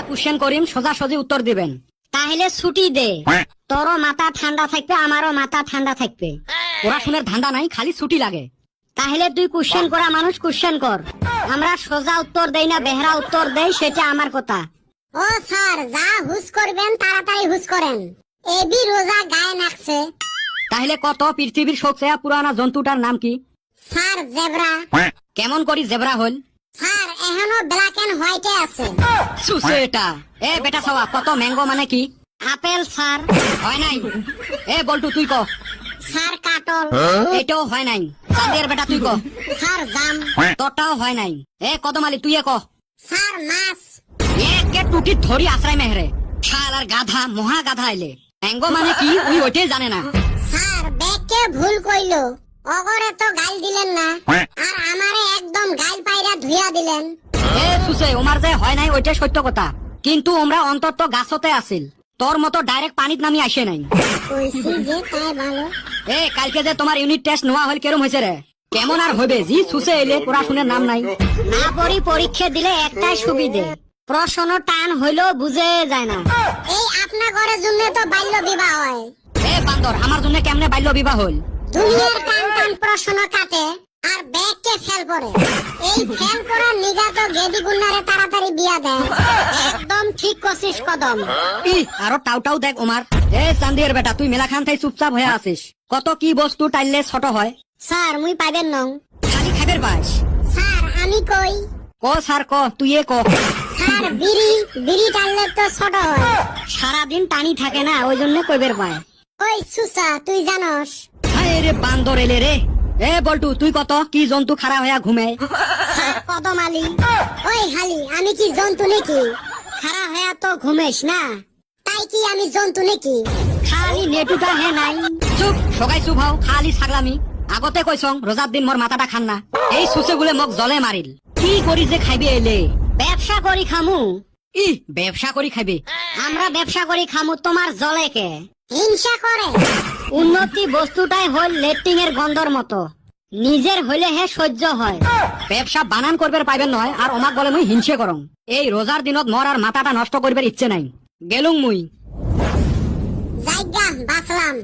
Question করিম, সোজা সোজি উত্তর দিবেন। তাহলে ছুটি দে, তোরও মাথা ঠান্ডা থাকবে, আমারও মাথা ঠান্ডা থাকবে। পড়াশোনার ধান্দা নাই, খালি ছুটি লাগে। তাহলে তুই কোশ্চেন করা মানুষ, কোশ্চেন কর। আমরা সোজা উত্তর দেই না বেহরা উত্তর দেই, সেটা আমার কথা। ও স্যার, যা হুস করবেন তাড়াতাড়ি হুস করেন, এবি রোজা গায়ে নাকছে। তাহলে কত পৃথিবীর সবচেয়ে পুরানা জন্তুটার নাম কি? Sir zebra. কেমন করি জেব্রা হল? স্যার এখনো ব্ল্যাক এন্ড হোয়াইটে আছে। সুসে এটা। এ বেটা সবা, কত ম্যাঙ্গো মানে কি? Apple sir. হয় নাই। এ বল্টু তুই ক। স্যার কাটল। এটাও হয় নাই। চাঁদের বেটা তুই ক। স্যার জাম। তোরটাও হয় নাই। এ কদমালি তুই ক। স্যার মাছ। একে টুটি ধরি আশ্রয় মেহরে। শালার গাধা, মহা গাধা এলে। ম্যাঙ্গো মানে কি উই ওইটাই জানে না। স্যার ব্যাগকে ভুল কইলো, অগরে তো গাল দিলেন না, আর আমারে একদম গাল পাইরা ধুইয়া দিলেন। এ সুসে, ওমার যে হয় নাই ওইটাই সত্য কথা, কিন্তু আমরা অন্তত গাছতে আছিল, তোর মতো ডাইরেক্ট পানিত নামি আসে নাই। কইছি যে তাই ভালো। এ কালকে যে তোমার ইউনিট টেস্ট নেওয়া হল, কেরম হয়েছে রে? কেমন আর হইবে, জি সুসে এলে পড়াশোনার নাম নাই। না পড়ি পরীক্ষা দিলে একটাই সুবিধে, প্রশ্ন টান হইলেও বুঝে যায় না। এই আপনা ঘরের জন্য তো বাল্য বিবাহ হয়। এ বান্দর, আমার জন্য কেমনে বাল্য বিবাহ হল? দুনিয়ার টান টান প্রশ্ন কাটে আর ব্যাগকে ফেল করে। এই ফেল করার নিগা তো গেদি গুন্নারে তাড়াতাড়ি বিয়া দেয়। একদম ঠিক কছিস কদম। ই আরো টাউটাও দেখ ওমার। এ চান্দির বেটা, তুই মেলা খান থাই চুপচাপ হয়ে আছিস। কত কি বস্তু টাইলে ছোট হয়। স্যার মুই পাইবেন নং। খালি খাইবের পাস। স্যার আমি কই। ক স্যার ক, তুই ক। স্যার বিড়ি, বিড়ি টানলে তো ছোট হয়। সারাদিন টানি থাকে না, ওই জন্য কইবের পায়। ওই সুসা, তুই জানস? হায় রে বান্দর এলে রে। এ বল্টু তুই কত কি জন্তু খাড়া হইয়া ঘুমে? স্যার কদম আলী। ওই হালি, আমি কি জন্তু নাকি? খাড়া হয়ে তো ঘুমেস না, তাই কি আমি জন্তু নাকি? খালি নেটুটা হে নাই। চুপ, সবাই চুপ হও, খালি ছাগলামি। আগতে কইছং রোজার দিন মোর মাথাটা খান না। এই সুসে গুলে মোক জলে মারিল। কি করি যে খাইবে এলে? ব্যবসা করি খামু। ই ব্যবসা করি খাইবে? আমরা ব্যবসা করি খামু, তোমার জলে কে? হিংসা করে। উন্নতি বস্তুটাই হল লেট্রিং এর গন্ধর মতো, নিজের হইলে হে সহ্য হয়। ব্যবসা বানান করবে পাইবেন নয়, আর ওমাক বলে মুই হিংসে করং। এই রোজার দিনত মোর আর মাথাটা নষ্ট করবার ইচ্ছে নাই। গেলুং মুই। জায়গা বাঁচলাম।